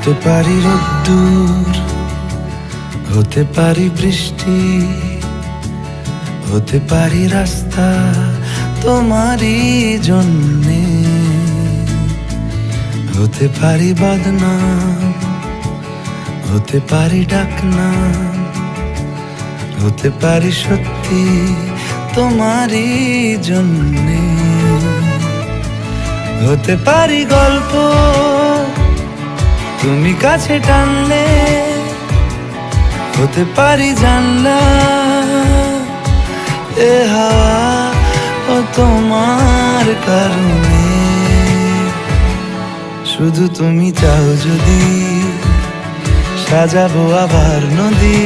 হতে পারি রোদ্দুর, হতে পারি বৃষ্টি, হতে পারি রাস্তা তোমারই জন্যে, হতে পারি বদনাম, হতে পারি ডাকনাম, হতে পারি সত্যি তোমারই জন্যে, হতে পারি গল্প তুমি কাছে টানলে, হতে পারি জানলা এ হাওয়া ও তোমার কারণে। শুধু তুমি চাও যদি সাজাবো আবার নদী,